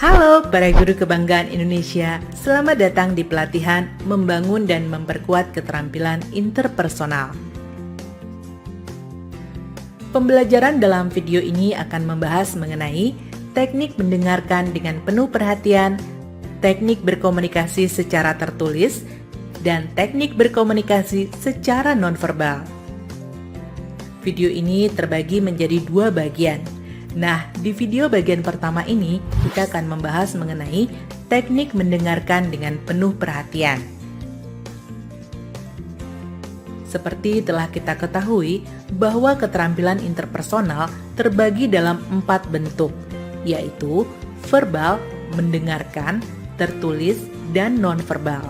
Halo para guru kebanggaan Indonesia, selamat datang di pelatihan membangun dan memperkuat keterampilan interpersonal. Pembelajaran dalam video ini akan membahas mengenai teknik mendengarkan dengan penuh perhatian, teknik berkomunikasi secara tertulis, dan teknik berkomunikasi secara nonverbal. Video ini terbagi menjadi dua bagian. Nah, di video bagian pertama ini, kita akan membahas mengenai teknik mendengarkan dengan penuh perhatian. Seperti telah kita ketahui, bahwa keterampilan interpersonal terbagi dalam 4 bentuk, yaitu verbal, mendengarkan, tertulis, dan nonverbal.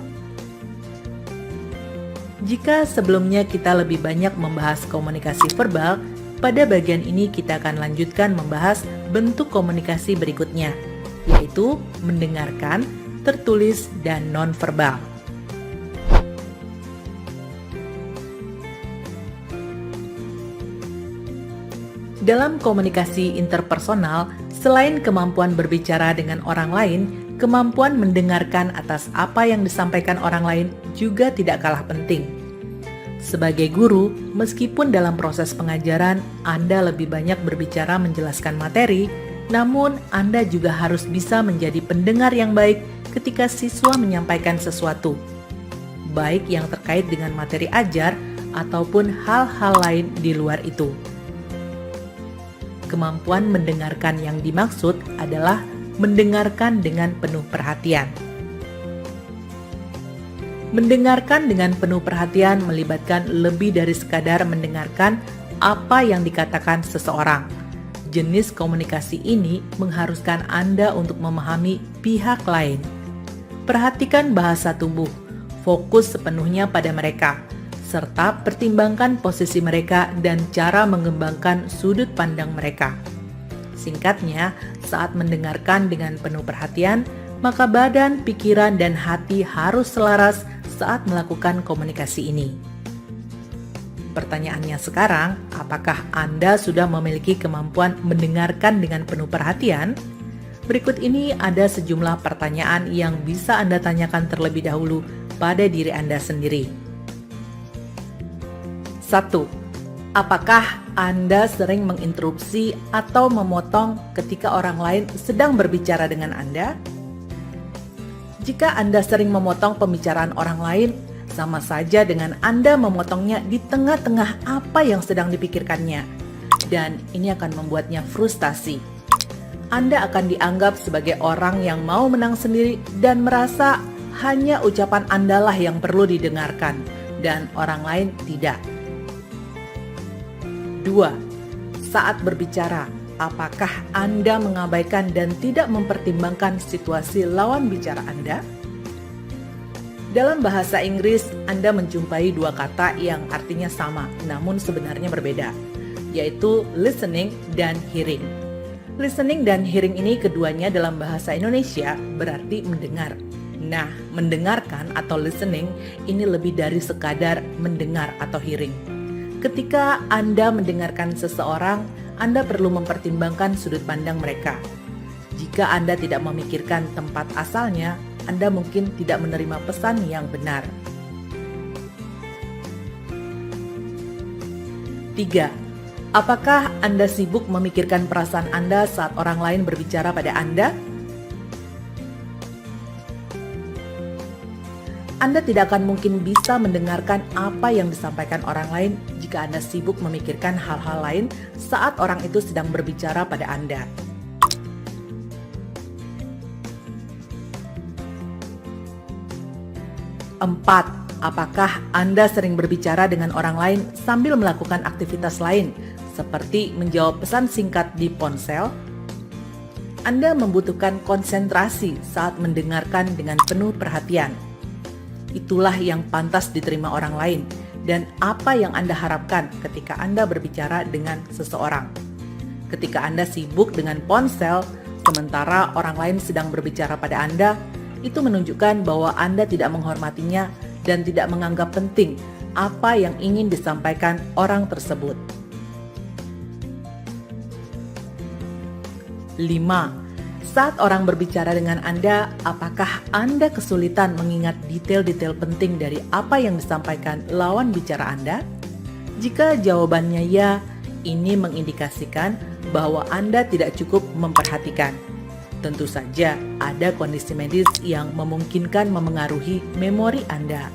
Jika sebelumnya kita lebih banyak membahas komunikasi verbal, pada bagian ini kita akan lanjutkan membahas bentuk komunikasi berikutnya, yaitu mendengarkan, tertulis, dan nonverbal. Dalam komunikasi interpersonal, selain kemampuan berbicara dengan orang lain, kemampuan mendengarkan atas apa yang disampaikan orang lain juga tidak kalah penting. Sebagai guru, meskipun dalam proses pengajaran Anda lebih banyak berbicara menjelaskan materi, namun Anda juga harus bisa menjadi pendengar yang baik ketika siswa menyampaikan sesuatu, baik yang terkait dengan materi ajar ataupun hal-hal lain di luar itu. Kemampuan mendengarkan yang dimaksud adalah mendengarkan dengan penuh perhatian. Mendengarkan dengan penuh perhatian melibatkan lebih dari sekadar mendengarkan apa yang dikatakan seseorang. Jenis komunikasi ini mengharuskan Anda untuk memahami pihak lain. Perhatikan bahasa tubuh, fokus sepenuhnya pada mereka, serta pertimbangkan posisi mereka dan cara mengembangkan sudut pandang mereka. Singkatnya, saat mendengarkan dengan penuh perhatian, maka badan, pikiran, dan hati harus selaras saat melakukan komunikasi ini. Pertanyaannya sekarang, apakah Anda sudah memiliki kemampuan mendengarkan dengan penuh perhatian? Berikut ini ada sejumlah pertanyaan yang bisa Anda tanyakan terlebih dahulu pada diri Anda sendiri. 1. Apakah Anda sering menginterupsi atau memotong ketika orang lain sedang berbicara dengan Anda? Jika Anda sering memotong pembicaraan orang lain, sama saja dengan Anda memotongnya di tengah-tengah apa yang sedang dipikirkannya, dan ini akan membuatnya frustasi. Anda akan dianggap sebagai orang yang mau menang sendiri dan merasa hanya ucapan Anda lah yang perlu didengarkan, dan orang lain tidak. 2. Saat berbicara, apakah Anda mengabaikan dan tidak mempertimbangkan situasi lawan bicara Anda? Dalam bahasa Inggris, Anda menjumpai dua kata yang artinya sama, namun sebenarnya berbeda, yaitu listening dan hearing. Listening dan hearing ini keduanya dalam bahasa Indonesia berarti mendengar. Nah, mendengarkan atau listening ini lebih dari sekadar mendengar atau hearing. Ketika Anda mendengarkan seseorang, Anda perlu mempertimbangkan sudut pandang mereka. Jika Anda tidak memikirkan tempat asalnya, Anda mungkin tidak menerima pesan yang benar. 3. Apakah Anda sibuk memikirkan perasaan Anda saat orang lain berbicara pada Anda? Anda tidak akan mungkin bisa mendengarkan apa yang disampaikan orang lain jika Anda sibuk memikirkan hal-hal lain saat orang itu sedang berbicara pada Anda. 4. Apakah Anda sering berbicara dengan orang lain sambil melakukan aktivitas lain, seperti menjawab pesan singkat di ponsel? Anda membutuhkan konsentrasi saat mendengarkan dengan penuh perhatian. Itulah yang pantas diterima orang lain, dan apa yang Anda harapkan ketika Anda berbicara dengan seseorang. Ketika Anda sibuk dengan ponsel, sementara orang lain sedang berbicara pada Anda, itu menunjukkan bahwa Anda tidak menghormatinya dan tidak menganggap penting apa yang ingin disampaikan orang tersebut. 5. Saat orang berbicara dengan Anda, apakah Anda kesulitan mengingat detail-detail penting dari apa yang disampaikan lawan bicara Anda? Jika jawabannya ya, ini mengindikasikan bahwa Anda tidak cukup memperhatikan. Tentu saja ada kondisi medis yang memungkinkan memengaruhi memori Anda.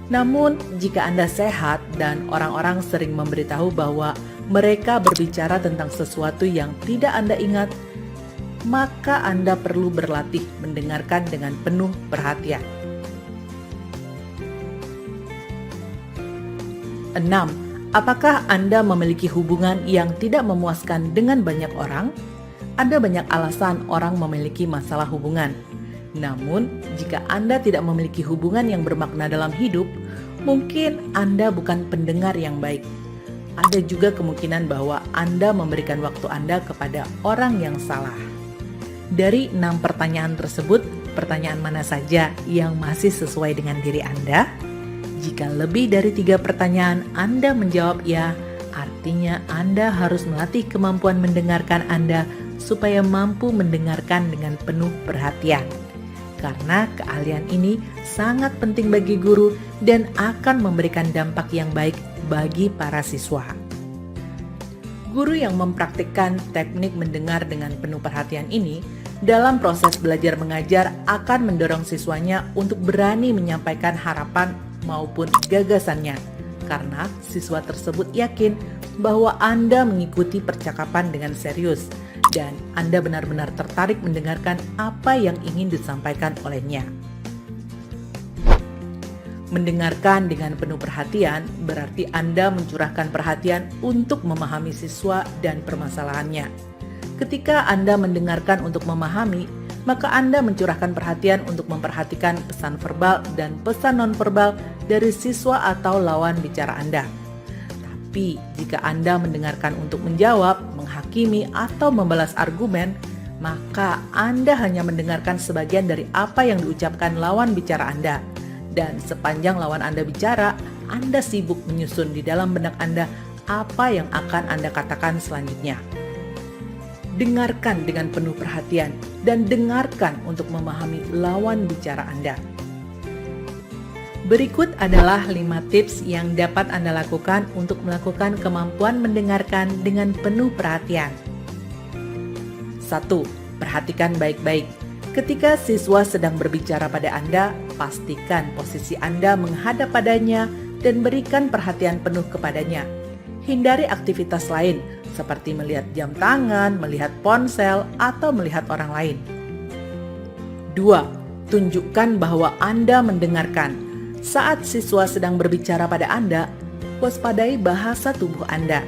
Namun, jika Anda sehat dan orang-orang sering memberitahu bahwa mereka berbicara tentang sesuatu yang tidak Anda ingat, maka Anda perlu berlatih mendengarkan dengan penuh perhatian. 6. Apakah Anda memiliki hubungan yang tidak memuaskan dengan banyak orang? Ada banyak alasan orang memiliki masalah hubungan. Namun, jika Anda tidak memiliki hubungan yang bermakna dalam hidup, mungkin Anda bukan pendengar yang baik. Ada juga kemungkinan bahwa Anda memberikan waktu Anda kepada orang yang salah. Dari 6 pertanyaan tersebut, pertanyaan mana saja yang masih sesuai dengan diri Anda? Jika lebih dari 3 pertanyaan Anda menjawab ya, artinya Anda harus melatih kemampuan mendengarkan Anda supaya mampu mendengarkan dengan penuh perhatian. Karena keahlian ini sangat penting bagi guru dan akan memberikan dampak yang baik bagi para siswa. Guru yang mempraktikkan teknik mendengar dengan penuh perhatian ini dalam proses belajar mengajar akan mendorong siswanya untuk berani menyampaikan harapan maupun gagasannya, karena siswa tersebut yakin bahwa Anda mengikuti percakapan dengan serius dan Anda benar-benar tertarik mendengarkan apa yang ingin disampaikan olehnya. Mendengarkan dengan penuh perhatian berarti Anda mencurahkan perhatian untuk memahami siswa dan permasalahannya. Ketika Anda mendengarkan untuk memahami, maka Anda mencurahkan perhatian untuk memperhatikan pesan verbal dan pesan nonverbal dari siswa atau lawan bicara Anda. Tapi jika Anda mendengarkan untuk menjawab, menghakimi, atau membalas argumen, maka Anda hanya mendengarkan sebagian dari apa yang diucapkan lawan bicara Anda. Dan sepanjang lawan Anda bicara, Anda sibuk menyusun di dalam benak Anda apa yang akan Anda katakan selanjutnya. Dengarkan dengan penuh perhatian dan dengarkan untuk memahami lawan bicara Anda. Berikut adalah 5 tips yang dapat Anda lakukan untuk melakukan kemampuan mendengarkan dengan penuh perhatian. 1. Perhatikan baik-baik. Ketika siswa sedang berbicara pada Anda, pastikan posisi Anda menghadap padanya dan berikan perhatian penuh kepadanya. Hindari aktivitas lain, seperti melihat jam tangan, melihat ponsel, atau melihat orang lain. 2. Tunjukkan bahwa Anda mendengarkan. Saat siswa sedang berbicara pada Anda, waspadai bahasa tubuh Anda.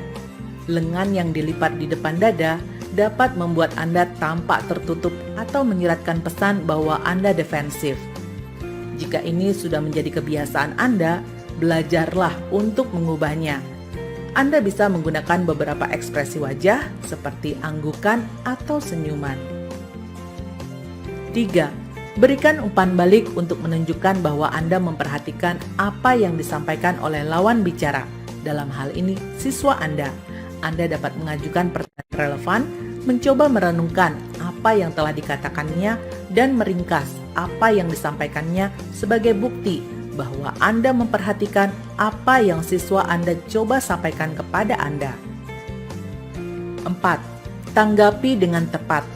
Lengan yang dilipat di depan dada dapat membuat Anda tampak tertutup atau menyiratkan pesan bahwa Anda defensif. Jika ini sudah menjadi kebiasaan Anda, belajarlah untuk mengubahnya. Anda bisa menggunakan beberapa ekspresi wajah seperti anggukan atau senyuman. 3. Berikan umpan balik untuk menunjukkan bahwa Anda memperhatikan apa yang disampaikan oleh lawan bicara. Dalam hal ini, siswa Anda. Anda dapat mengajukan pertanyaan relevan, mencoba merenungkan apa yang telah dikatakannya, dan meringkas apa yang disampaikannya sebagai bukti bahwa Anda memperhatikan apa yang siswa Anda coba sampaikan kepada Anda. 4. Tanggapi dengan tepat.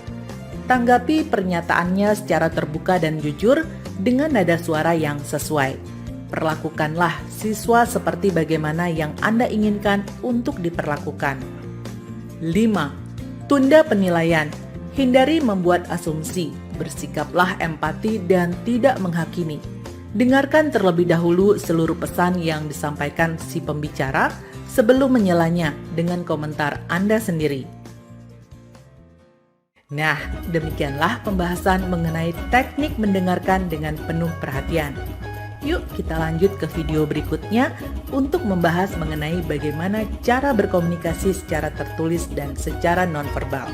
Tanggapi pernyataannya secara terbuka dan jujur dengan nada suara yang sesuai. Perlakukanlah siswa seperti bagaimana yang Anda inginkan untuk diperlakukan. 5. Tunda penilaian. Hindari membuat asumsi, bersikaplah empati dan tidak menghakimi. Dengarkan terlebih dahulu seluruh pesan yang disampaikan si pembicara sebelum menyelanya dengan komentar Anda sendiri. Nah, demikianlah pembahasan mengenai teknik mendengarkan dengan penuh perhatian. Yuk kita lanjut ke video berikutnya untuk membahas mengenai bagaimana cara berkomunikasi secara tertulis dan secara nonverbal.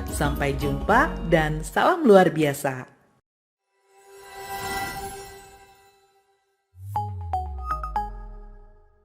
Sampai jumpa dan salam luar biasa.